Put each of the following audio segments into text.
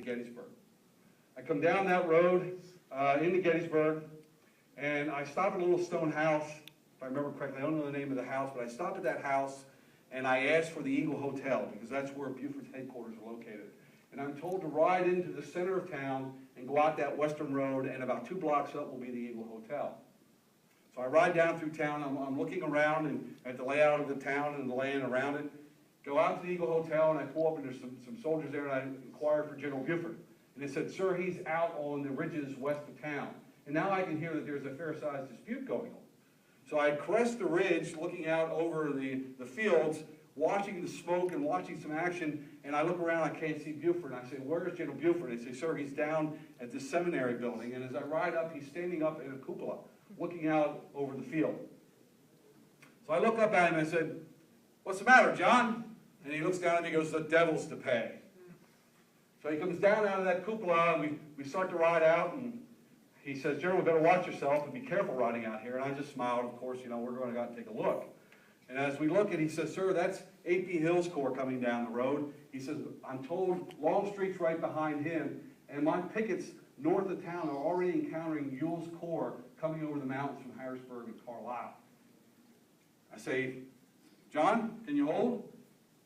Gettysburg. I come down that road into Gettysburg, and I stop at a little stone house, if I remember correctly. I don't know the name of the house, but I stop at that house, and I ask for the Eagle Hotel, because that's where Buford's headquarters are located. And I'm told to ride into the center of town and go out that western road, and about 2 blocks up will be the Eagle Hotel. So I ride down through town. I'm looking around and at the layout of the town and the land around it. Go out to the Eagle Hotel, and I pull up, and there's some soldiers there, and I inquire for General Buford. And they said, "Sir, he's out on the ridges west of town." And now I can hear that there's a fair-sized dispute going on. So I crest the ridge, looking out over the fields, watching the smoke and watching some action, and I look around, I can't see Buford, and I say, "Where's General Buford?" And they say, "Sir, he's down at the seminary building." And as I ride up, he's standing up in a cupola, looking out over the field. So I look up at him and I said, "What's the matter, John?" And he looks down at me and goes, "The devil's to pay." So he comes down out of that cupola, and we start to ride out, and he says, "General, we better watch yourself and be careful riding out here." And I just smiled. Of course, you know, we're going to go out and take a look. And as we look, and he says, "Sir, that's 8B Hills Corps coming down the road." He says, "I'm told Longstreet's right behind him, and my pickets north of town are already encountering Ewell's Corps coming over the mountains from Harrisburg and Carlisle." I say, "John, can you hold?"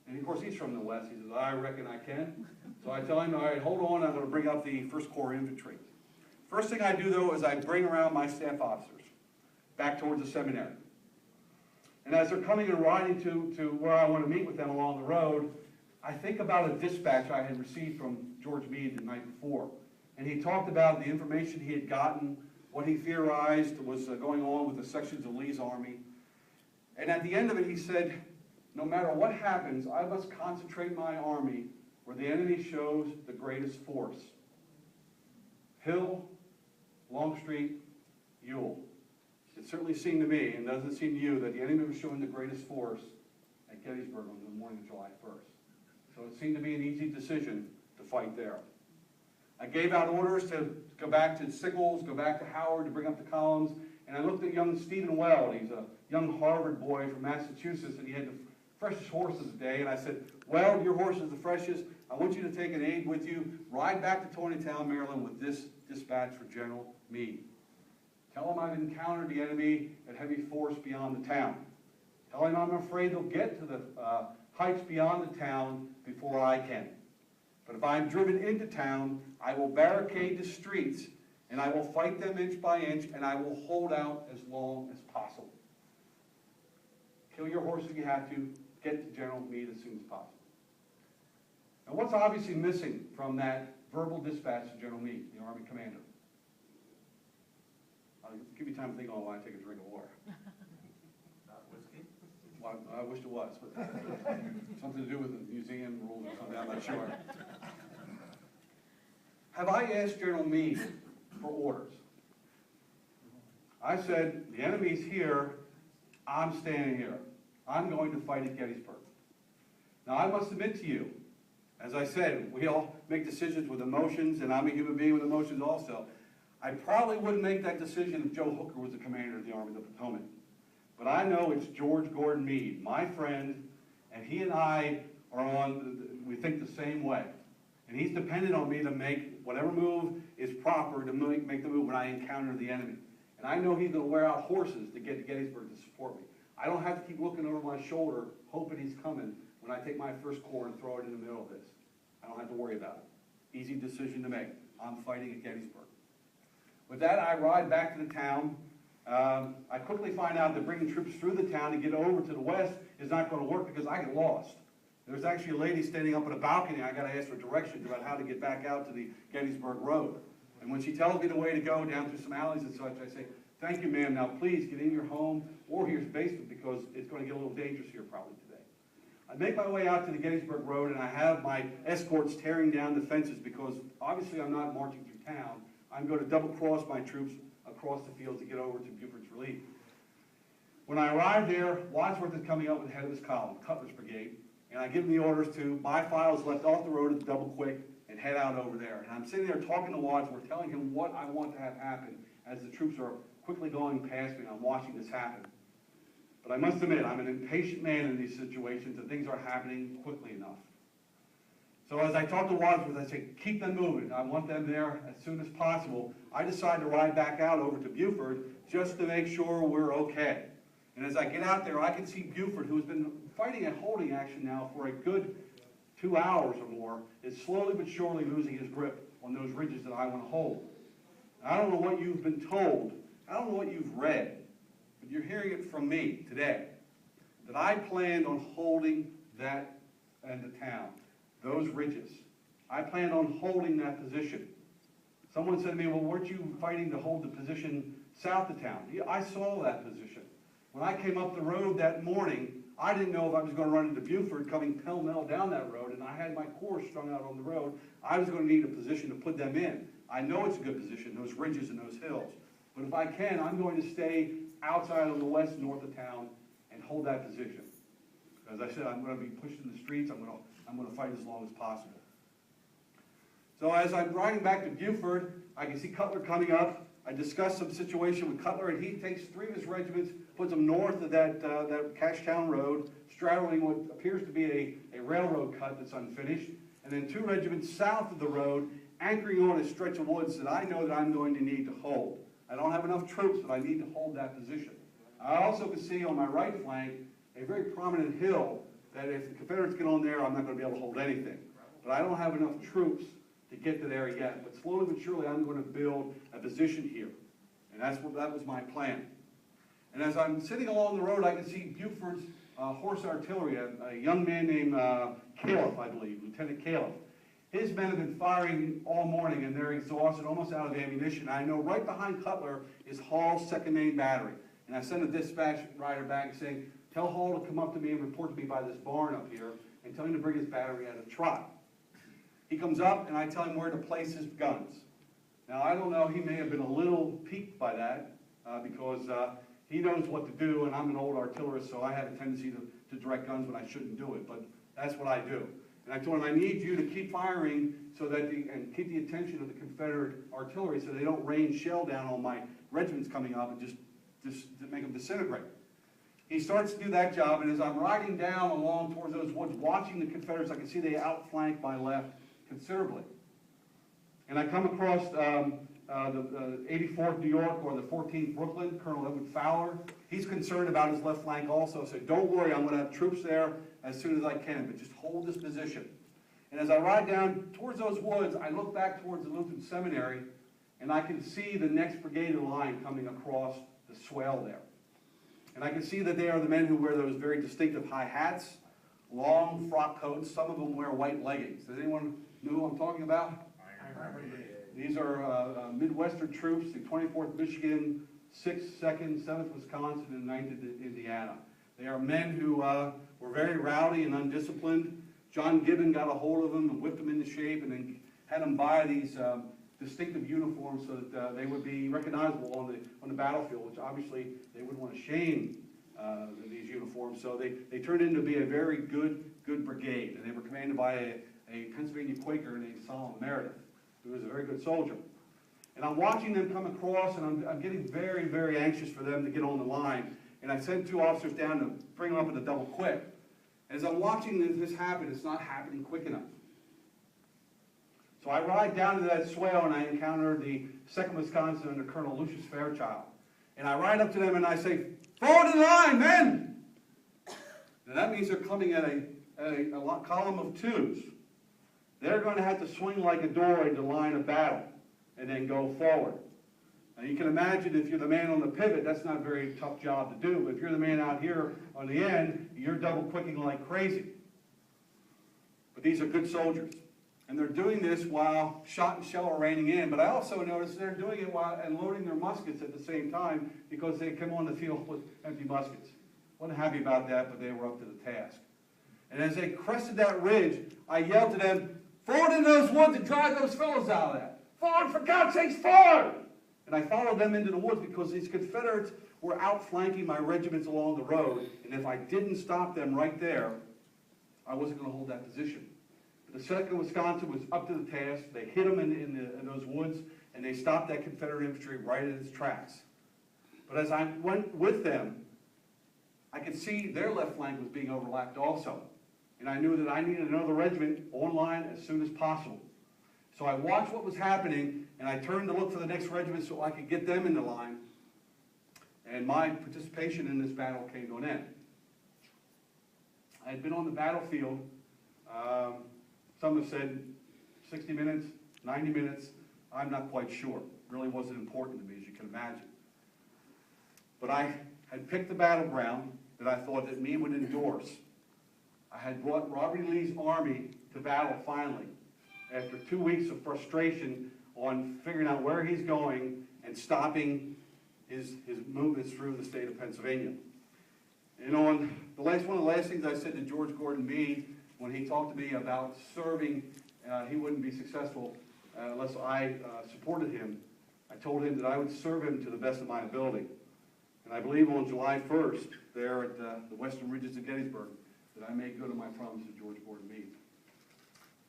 And of course, he's from the west. He says, "I reckon I can." So I tell him, "All right, hold on, I'm going to bring up the 1st Corps Infantry." First thing I do, though, is I bring around my staff officers back towards the seminary. And as they're coming and riding to where I want to meet with them along the road, I think about a dispatch I had received from George Meade the night before. And he talked about the information he had gotten, what he theorized was going on with the sections of Lee's army. And at the end of it, he said, "No matter what happens, I must concentrate my army where the enemy shows the greatest force. Hill, Longstreet, Ewell." It certainly seemed to me, and doesn't seem to you, that the enemy was showing the greatest force at Gettysburg on the morning of July 1st. So it seemed to be an easy decision to fight there. I gave out orders to go back to Sickles, go back to Howard to bring up the columns, and I looked at young Stephen Weld. He's a young Harvard boy from Massachusetts, and he had the freshest horse of the day, and I said, "Weld, your horse is the freshest. I want you to take an aide with you, ride back to Tawnytown, Maryland with this dispatch for General Meade. Tell him I've encountered the enemy at heavy force beyond the town. Tell him I'm afraid they'll get to the heights beyond the town before I can. But if I'm driven into town, I will barricade the streets, and I will fight them inch by inch, and I will hold out as long as possible. Kill your horse if you have to. Get to General Meade as soon as possible." Now, what's obviously missing from that verbal dispatch to General Meade, the Army commander? Give me time to think on why I take a drink of water. Not whiskey? Well, I wished it was, but something to do with the museum rules or something, I'm not sure. Have I asked General Meade for orders? I said, "The enemy's here, I'm standing here. I'm going to fight at Gettysburg." Now, I must admit to you, as I said, we all make decisions with emotions, and I'm a human being with emotions also. I probably wouldn't make that decision if Joe Hooker was the commander of the Army of the Potomac. But I know it's George Gordon Meade, my friend, and he and I we think the same way. And he's dependent on me to make whatever move is proper to make the move when I encounter the enemy. And I know he's going to wear out horses to get to Gettysburg to support me. I don't have to keep looking over my shoulder, hoping he's coming when I take my 1st Corps and throw it in the middle of this. I don't have to worry about it. Easy decision to make. I'm fighting at Gettysburg. With that, I ride back to the town. I quickly find out that bringing troops through the town to get over to the west is not going to work because I get lost. There's actually a lady standing up at a balcony. I got to ask for directions about how to get back out to the Gettysburg Road. And when she tells me the way to go down through some alleys and such, I say, "Thank you, ma'am. Now please get in your home or here's the basement because it's going to get a little dangerous here probably today." I make my way out to the Gettysburg Road, and I have my escorts tearing down the fences because obviously I'm not marching through town. I'm going to double-cross my troops across the field to get over to Buford's relief. When I arrive there, Wadsworth is coming up with the head of his column, Cutler's Brigade, and I give him the orders to buy files left off the road at the double quick and head out over there. And I'm sitting there talking to Wadsworth, telling him what I want to have happen as the troops are quickly going past me and I'm watching this happen. But I must admit, I'm an impatient man in these situations and things are happening quickly enough. So as I talked to Wadsworth, I said, keep them moving. I want them there as soon as possible. I decided to ride back out over to Buford just to make sure we're okay. And as I get out there, I can see Buford, who has been fighting a holding action now for a good 2 hours or more, is slowly but surely losing his grip on those ridges that I want to hold. I don't know what you've been told. I don't know what you've read, but you're hearing it from me today, that I planned on holding that end of town, those ridges. I planned on holding that position. Someone said to me, well, weren't you fighting to hold the position south of town? Yeah, I saw that position. When I came up the road that morning, I didn't know if I was going to run into Buford coming pell-mell down that road, and I had my corps strung out on the road. I was going to need a position to put them in. I know it's a good position, those ridges and those hills. But if I can, I'm going to stay outside on the west and north of town and hold that position. As I said, I'm going to be pushing the streets. I'm going to fight as long as possible. So as I'm riding back to Buford, I can see Cutler coming up. I discussed some situation with Cutler, and he takes 3 of his regiments, puts them north of that Cashtown Road, straddling what appears to be a railroad cut that's unfinished, and then 2 regiments south of the road, anchoring on a stretch of woods that I know that I'm going to need to hold. I don't have enough troops, but I need to hold that position. I also can see on my right flank a very prominent hill that if the Confederates get on there, I'm not going to be able to hold anything. But I don't have enough troops to get to there yet. But slowly but surely, I'm going to build a position here. And that was my plan. And as I'm sitting along the road, I can see Buford's horse artillery, a young man named Caleb, I believe, Lieutenant Caleb. His men have been firing all morning, and they're exhausted, almost out of ammunition. I know right behind Cutler is Hall's 2nd Maine Battery. And I sent a dispatch rider back saying, tell Hall to come up to me and report to me by this barn up here, and tell him to bring his battery at a trot. He comes up, and I tell him where to place his guns. Now, I don't know, he may have been a little piqued by that, because he knows what to do, and I'm an old artillerist, so I have a tendency to direct guns when I shouldn't do it, but that's what I do. And I told him, I need you to keep firing and keep the attention of the Confederate artillery so they don't rain shell down on my regiments coming up and just to make them disintegrate. He starts to do that job, and as I'm riding down along towards those woods, watching the Confederates, I can see they outflank my left considerably. And I come across the 84th New York or the 14th Brooklyn, Colonel Edward Fowler. He's concerned about his left flank also, so don't worry, I'm going to have troops there as soon as I can, but just hold this position. And as I ride down towards those woods, I look back towards the Lutheran Seminary, and I can see the next brigade in line coming across the swale there. And I can see that they are the men who wear those very distinctive high hats, long frock coats. Some of them wear white leggings. Does anyone know who I'm talking about? These are Midwestern troops, the 24th Michigan, 6th, 2nd, 7th Wisconsin, and 9th Indiana. They are men who were very rowdy and undisciplined. John Gibbon got a hold of them and whipped them into shape and then had them buy these distinctive uniforms so that they would be recognizable on the battlefield, which obviously they wouldn't want to shame these uniforms. So they turned into be a very good brigade, and they were commanded by a Pennsylvania Quaker named Solomon Meredith, who was a very good soldier. And I'm watching them come across, and I'm getting very, very anxious for them to get on the line. And I sent 2 officers down to bring them up at a double quick. As I'm watching this happen, it's not happening quick enough. So I ride down to that swale, and I encounter the 2nd Wisconsin under Colonel Lucius Fairchild. And I ride up to them, and I say, "Forward in line, men!" And that means they're coming at a column of 2s. They're going to have to swing like a dory to line of battle and then go forward. Now you can imagine if you're the man on the pivot, that's not a very tough job to do. But if you're the man out here on the end, you're double quicking like crazy. But these are good soldiers. And they're doing this while shot and shell are raining in. But I also noticed they're doing it while and loading their muskets at the same time because they come on the field with empty muskets. Wasn't happy about that, but they were up to the task. And as they crested that ridge, I yelled to them, "Forward in those woods and drive those fellows out of that. Forward, for God's sakes, forward!" And I followed them into the woods because these Confederates were outflanking my regiments along the road. And if I didn't stop them right there, I wasn't going to hold that position. But the 2nd Wisconsin was up to the task. They hit them in those woods, and they stopped that Confederate infantry right in its tracks. But as I went with them, I could see their left flank was being overlapped also. and I knew that I needed another regiment online as soon as possible. So I watched what was happening, and I turned to look for the next regiment so I could get them in the line. And my participation in this battle came to an end. I had been on the battlefield, some have said 60 minutes, 90 minutes, I'm not quite sure. It really wasn't important to me, as you can imagine. But I had picked the battleground that I thought that me would endorse. I had brought Robert E. Lee's army to battle finally, after 2 weeks of frustration on figuring out where he's going and stopping his movements through the state of Pennsylvania. And on one of the last things I said to George Gordon Meade, when he talked to me about serving, he wouldn't be successful unless I supported him. I told him that I would serve him to the best of my ability. And I believe on July 1st, there at the Western Ridges of Gettysburg, that I made good on my promise to George Gordon Meade.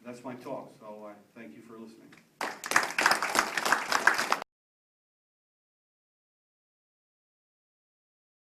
That's my talk, so I thank you for listening.